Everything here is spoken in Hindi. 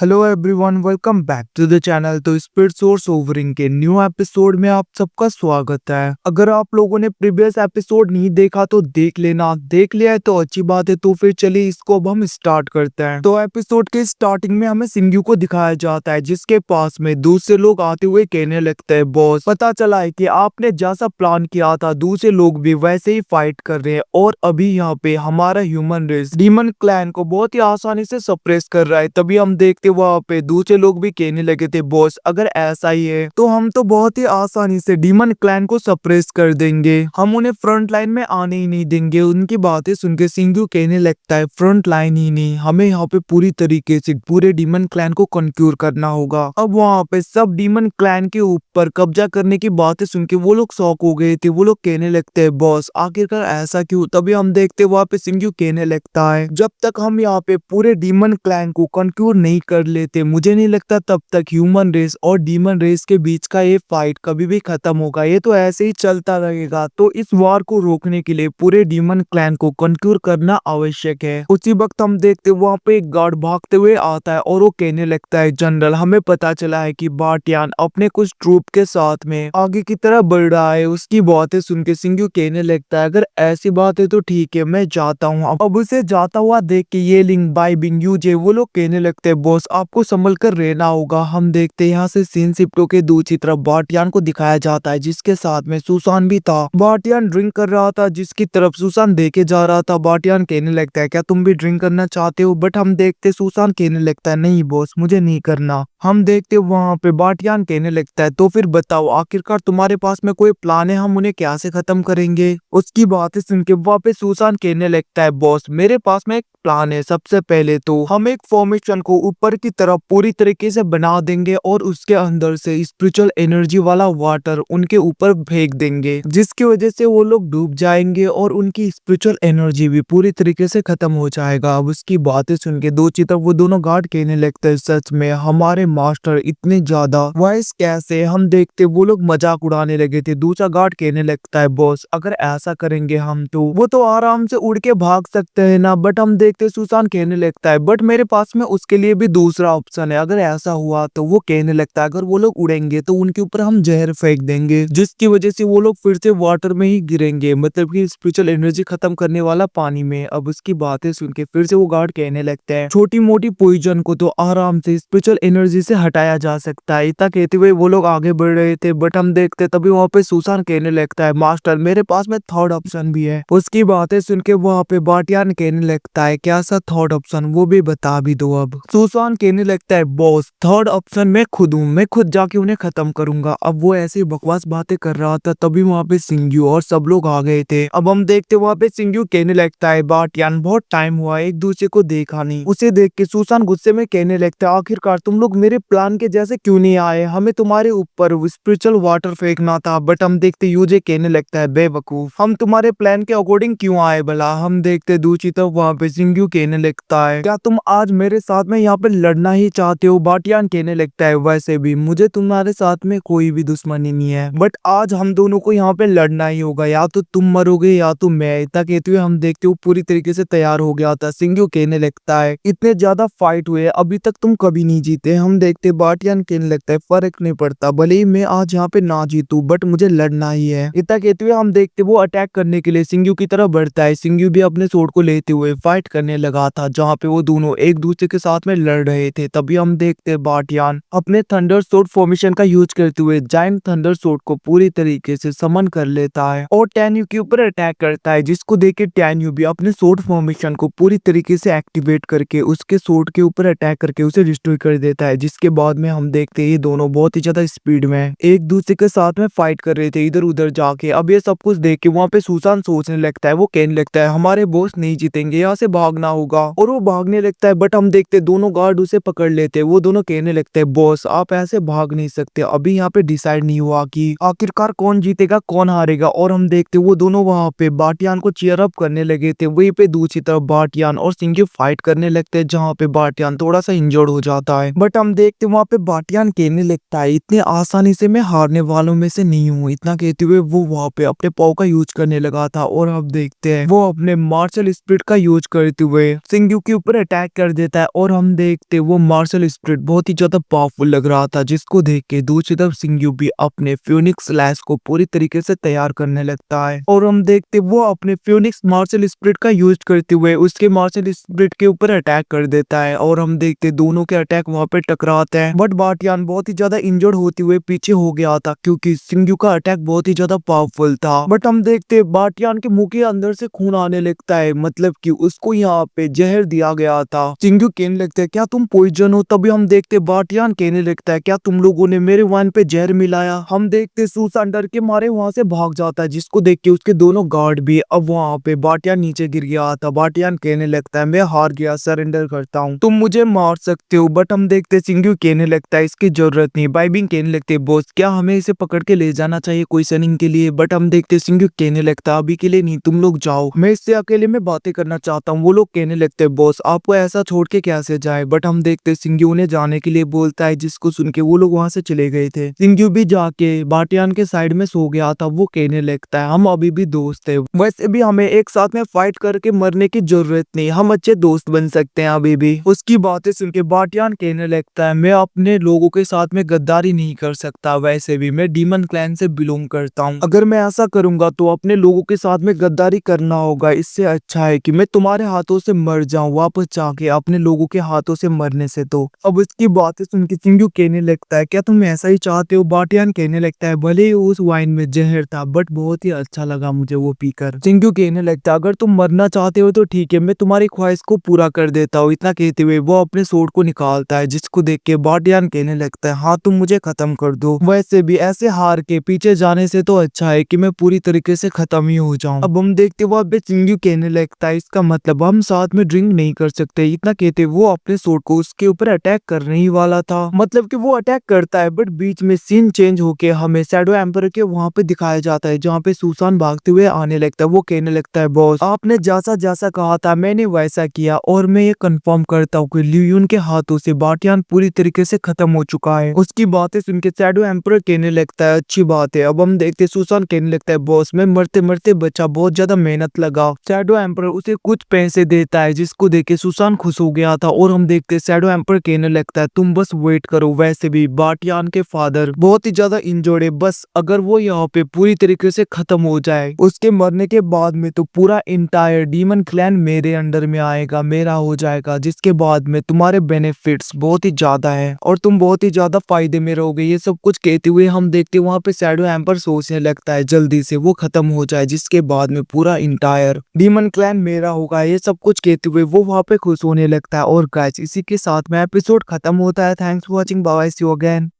Hello everyone, welcome back to the channel. तो स्पीड सोर्स ओवरिंग के न्यू एपिसोड में आप सबका स्वागत है। अगर आप लोगों ने प्रीवियस एपिसोड नहीं देखा तो देख लेना, देख लिया है तो अच्छी बात है। तो फिर चलिए इसको अब हम स्टार्ट करते हैं। तो एपिसोड के स्टार्टिंग में हमें सिंग्यू को दिखाया जाता है, जिसके पास में दूसरे लोग आते हुए कहने लगते हैं, बॉस पता चला है कि आपने जैसा प्लान किया था दूसरे लोग भी वैसे ही फाइट कर रहे हैं, और अभी यहाँ पे हमारा ह्यूमन रेस डीमन क्लैन को बहुत ही आसानी से सप्रेस कर रहा है। तभी हम देखते वहां पे दूसरे लोग भी कहने लगे थे, बॉस अगर ऐसा ही है तो हम तो बहुत ही आसानी से डीमन क्लैन को सप्रेस कर देंगे, हम उन्हें फ्रंट लाइन में आने ही नहीं देंगे। उनकी बातें सुन के सिंग्यू कहने लगता है, फ्रंट लाइन ही नहीं, हमें यहाँ पे पूरी तरीके से पूरे डीमन क्लैन को कंक्यूर करना होगा। अब वहाँ पे सब डीमन क्लैन के ऊपर कब्जा करने की बातें सुन के वो लोग शॉक हो गए थे। वो लोग कहने लगते हैं, बॉस आखिरकार ऐसा क्यों। तभी हम देखते वहाँ पे सिंग्यू कहने लगता है, जब तक हम यहाँ पे पूरे डीमन क्लैन को कंक्यूर नहीं कर लेते, मुझे नहीं लगता तब तक ह्यूमन रेस और डीमन रेस के बीच का ये फाइट कभी भी खत्म होगा। ये तो ऐसे ही चलता रहेगा। तो इस वार को रोकने के लिए पूरे डीमन क्लैन को कंक्यूर करना आवश्यक है। उसी वक्त हम देखते वहाँ पे एक गार्ड भागते हुए आता है और वो कहने लगता है, जनरल हमें पता चला है कि बाटियान अपने कुछ ट्रूप के साथ में आगे की तरफ बढ़ रहा है। उसकी बातें सुन के सिंग्यू कहने लगता है, अगर ऐसी बात है तो ठीक है, मैं जाता हूँ। अब उसे जाता हुआ देख के ये लिंग बाई बिंग यूजे वो लोग कहने लगते हैं, बॉस आपको संभल कर रहना होगा। हम देखते हैं यहाँ से सीन शिफ्टों के दूसरी तरफ बाटियान को दिखाया जाता है, जिसके साथ में सुसान भी था। बाटियान ड्रिंक कर रहा था, जिसकी तरफ सुसान देखे जा रहा था। बाटियान कहने लगता है, क्या तुम भी ड्रिंक करना चाहते हो। बट हम देखते सुसान कहने लगता है, नहीं बॉस मुझे नहीं करना। हम देखते वहां पे बाटियान कहने लगता है, तो फिर बताओ आखिरकार तुम्हारे पास में कोई प्लान है, हम उन्हें कैसे खत्म करेंगे। उसकी बातें सुन के वापस सुसान कहने लगता है, बॉस मेरे पास में एक प्लान है। सबसे पहले तो हम एक फॉर्मेशन को ऊपर की तरफ पूरी तरीके से बना देंगे और उसके अंदर से स्पिरिचुअल एनर्जी वाला वाटर उनके ऊपर फेंक देंगे, जिसकी वजह से वो लोग डूब जाएंगे और उनकी स्पिरिचुअल एनर्जी भी पूरी तरीके से खत्म हो जाएगा। अब उसकी बातें सुन के दूसरी तरफ वो दोनों गार्ड कहने लगते हैं, सच में हमारे मास्टर इतने ज्यादा वाइस कैसे। हम देखते वो लोग मजाक उड़ाने लगे थे। दूसरा गार्ड कहने लगता है, बॉस अगर ऐसा करेंगे हम तो वो तो आराम से उड़ के भाग सकते हैं ना। बट हम देखते सुसान कहने लगता है, बट मेरे पास में उसके लिए भी दूसरा ऑप्शन है। अगर ऐसा हुआ तो वो कहने लगता है, अगर वो लोग उड़ेंगे तो उनके ऊपर हम जहर फेंक देंगे, जिसकी वजह से वो लोग फिर से वाटर में ही गिरेंगे, मतलब कि स्पिरिचुअल एनर्जी खत्म करने वाला पानी में। अब उसकी बातें सुन के फिर से वो गार्ड कहने लगता है, छोटी मोटी पॉइजन को तो आराम से स्पिरिचुअल एनर्जी से हटाया जा सकता है। इतना कहते हुए वो लोग आगे बढ़ रहे थे। बट हम देखते तभी वहाँ पे सुसान कहने लगता है, मास्टर मेरे पास में थर्ड ऑप्शन भी है। उसकी बातें सुन के वहाँ पे बाटियान कहने लगता है, क्या सा थर्ड ऑप्शन, वो भी बता भी दो। अब सुसान कहने लगता है, बॉस थर्ड ऑप्शन मैं खुद हूँ, मैं खुद जाके उन्हें खत्म करूंगा। अब वो ऐसी बकवास बातें कर रहा था, तभी वहाँ पे सिंग्यू और सब लोग आ गए थे। अब हम देखते वहाँ पे सिंग्यू कहने लगता है, बाटियान बहुत टाइम हुआ एक दूसरे को देखा नहीं। उसे देख के सुसान गुस्से में कहने लगता है, आखिरकार तुम लोग मेरे प्लान के जैसे क्यों नहीं आए, हमें तुम्हारे ऊपर स्पिरिचुअल वाटर फेंकना था। बट हम देखते यूजे कहने लगता है, बेवकूफ हम तुम्हारे प्लान के अकॉर्डिंग क्यों आए भला। हम देखते दूसरी तरफ वहाँ पे सिंग्यू कहने लगता है, क्या तुम आज मेरे साथ में यहाँ पे लड़ना ही चाहते हो। बाटियान कहने लगता है, वैसे भी मुझे तुम्हारे साथ में कोई भी दुश्मनी नहीं है, बट आज हम दोनों को यहाँ पे लड़ना ही होगा, या तो तुम मरोगे या तो मैं। इतना कहते हुए हम देखते हो पूरी तरीके से तैयार हो गया था। सिंग्यू कहने लगता है, इतने ज्यादा फाइट हुए अभी तक तुम कभी नहीं जीते। हम देखते बाटियान कहने लगता है, फर्क नहीं पड़ता, भले ही मैं आज यहाँ पे ना जीतू, बट मुझे लड़ना ही है। इतना कहते हुए हम देखते वो अटैक करने के लिए सिंग्यू की तरफ बढ़ता है। सिंग्यू भी अपने स्वॉर्ड को लेते हुए फाइट करने लगा था, जहाँ पे वो दोनों एक दूसरे के साथ में लड़ रहे थे। तभी हम देखते बाटियान अपने थंडर सोर्ड फॉर्मेशन का यूज करते हुए जायंट थंडर सोर्ड को पूरी तरीके से समन कर लेता है और टैन्यू के ऊपर अटैक करता है, जिसको देख के टैन्यू भी अपने सोर्ड फॉर्मेशन को पूरी तरीके से एक्टिवेट करके उसके सोर्ड के ऊपर अटैक करके उसे डिस्ट्रॉय कर देता है। जिसके बाद में हम देखते ये दोनों बहुत ही ज्यादा स्पीड में एक दूसरे के साथ में फाइट कर रहे थे इधर उधर जाके। अब ये सब कुछ देख के वहाँ पे सुसान सोचने लगता है, वो कहने लगता है, हमारे बॉस नहीं जीतेंगे, यहाँ से भागना होगा। और वो भागने लगता है। बट हम देखते दोनों गार्ड उसे पकड़ लेते। वो दोनों कहने लगते हैं, बॉस आप ऐसे भाग नहीं सकते, अभी यहाँ पे डिसाइड नहीं हुआ कि आखिरकार कौन जीतेगा कौन हारेगा। और हम देखते वो दोनों वहाँ पे बाटियान को चीयर अप करने लगे थे। वहीं पे दूसरी तरफ बाटियान और सिंग्यू फाइट करने लगते हैं, जहाँ पे बाटियान थोड़ा सा इंजर्ड हो जाता है। बट हम देखते वहाँ पे बाटियान कहने लगता है, इतने आसानी से मैं हारने वालों में से नहीं हूँ। इतना कहते हुए वो वहाँ पे अपने पाव का यूज करने लगा था। और अब देखते हैं वो अपने मार्शल स्पिरिट का यूज करते हुए सिंग्यू के ऊपर अटैक कर देता है। और हम देखते देखते वो मार्शल स्पिरिट बहुत ही ज्यादा पावरफुल लग रहा था, जिसको देख के दूसरी तरफ सिंग्यू भी अपने फ्यूनिक्स लैश को पूरी तरीके से तैयार करने लगता है। और हम देखते वो अपने फ्यूनिक्स मार्शल स्पिरिट का यूज करते हुए उसके मार्शल स्पिरिट के ऊपर अटैक कर देता है। और हम देखते दोनों के अटैक वहां पे टकराते हैं, बट बाटियान बहुत ही ज्यादा इंजर्ड होते हुए पीछे हो गया था, क्योंकि सिंग्यू का अटैक बहुत ही ज्यादा पावरफुल था। बट हम देखते बाटियान के मुंह के अंदर से खून आने लगता है, मतलब कि उसको यहाँ पे जहर दिया गया था। सिंग्यू कहने लगता है क्या तुम पॉइजन हो? तभी हम देखते बाटियान कहने लगता है क्या तुम लोगों ने मेरे वाइन पे जहर मिलाया? हम देखते सुसान डर के मारे वहां से भाग जाता है, जिसको देख के उसके दोनों गार्ड भी। अब वहां पे बाटियान नीचे गिर गया था। बाटियान कहने लगता है मैं हार गया, सरेंडर करता हूँ, तुम मुझे मार सकते हो। बट हम देखते सिंग्यू कहने लगता है इसकी जरूरत नहीं। बाइबिंग कहने लगते बॉस क्या हमें इसे पकड़ के ले जाना चाहिए क्वेश्चनिंग के लिए? बट हम देखते सिंग्यू कहने लगता अभी के लिए नहीं, तुम लोग जाओ, मैं इससे अकेले में बातें करना चाहता हूँ। वो लोग कहने लगते बॉस आपको ऐसा छोड़ के कैसे जाए? बट हम देखते सिंग्यू उन्हें जाने के लिए बोलता है, जिसको सुन के वो लोग वहां से चले गए थे। सिंग्यू भी जाके बाटियान के साइड में सो गया था। वो कहने लगता है हम अभी भी दोस्त है, वैसे भी हमें एक साथ में फाइट करके मरने की जरूरत नहीं, हम अच्छे दोस्त बन सकते हैं अभी भी। उसकी बातें सुन के बाटियान कहने लगता है मैं अपने लोगों के साथ में गद्दारी नहीं कर सकता, वैसे भी मैं डीमन क्लैन से बिलोंग करता हूँ, अगर मैं ऐसा करूंगा तो अपने लोगों के साथ में गद्दारी करना होगा। इससे अच्छा है कि मैं तुम्हारे हाथों से मर जाऊं वापस जाके अपने लोगों के हाथों से मरने से। तो अब उसकी बातें सुन के सिंग्यू कहने लगता है क्या तुम ऐसा ही चाहते हो? बाटियान कहने लगता है भले ही उस वाइन में जहर था, बट बहुत ही अच्छा लगा मुझे वो पीकर। सिंग्यू कहने लगता है अगर तुम मरना चाहते हो तो ठीक है, मैं तुम्हारी ख्वाहिश को पूरा कर देता हूँ। इतना कहते हुए वो अपने सोर्ड को निकालता है, जिसको देख के बाटियान कहने लगता है हाँ तुम मुझे खत्म कर दो, वैसे भी ऐसे हार के पीछे जाने से तो अच्छा है कि मैं पूरी तरीके से खत्म ही हो जाऊं। अब हम देखते वो अब सिंग्यू कहने लगता है इसका मतलब हम साथ में ड्रिंक नहीं कर सकते। इतना कहते वो अपने सोर्ड को उसके ऊपर अटैक करने ही वाला था, मतलब कि वो अटैक करता है, बट बीच में सीन चेंज होके हमें शैडो एम्पर के वहां पे दिखाया जाता है, जहाँ पे सुसान भागते हुए आने लगता है। वो कहने लगता है बॉस आपने जैसा जैसा कहा था मैंने वैसा किया, और मैं ये कंफर्म करता हूँ कि लियून के हाथों से बाटियान पूरी तरीके से खत्म हो चुका है। उसकी बातें सुन के शैडो एम्पर कहने लगता है अच्छी बात है। अब हम देखते सुसान कहने लगता है बॉस मैं मरते मरते बचा, बहुत ज्यादा मेहनत लगा। शैडो एम्पर उसे कुछ पैसे देता है, जिसको देख के सुसान खुश हो गया था। और हम देखते शैडो एम्पर कहने लगता है तुम बस वेट करो, वैसे भी बाटियान के फादर बहुत ही ज्यादा इंजर्ड है, बस अगर वो यहाँ पे पूरी तरीके से खत्म हो जाए उसके मरने के बाद में तो पूरा इंटायर डीमन क्लैन मेरे अंडर में आएगा, मेरा हो जाएगा, जिसके बाद में तुम्हारे बेनिफिट्स बहुत ही ज्यादा है और तुम बहुत ही ज्यादा फायदे में रहोगे। ये सब कुछ कहते हुए हम देखते वहां पे शैडो एम्पर सोचने लगता है जल्दी से वो खत्म हो जाए, जिसके बाद में पूरा इंटायर डीमन क्लैन मेरा होगा। ये सब कुछ कहते हुए वो वहां पे खुश होने लगता है। और गाइस इसी के साथ में एपिसोड खत्म होता है। Thanks for watching, bye, see you again.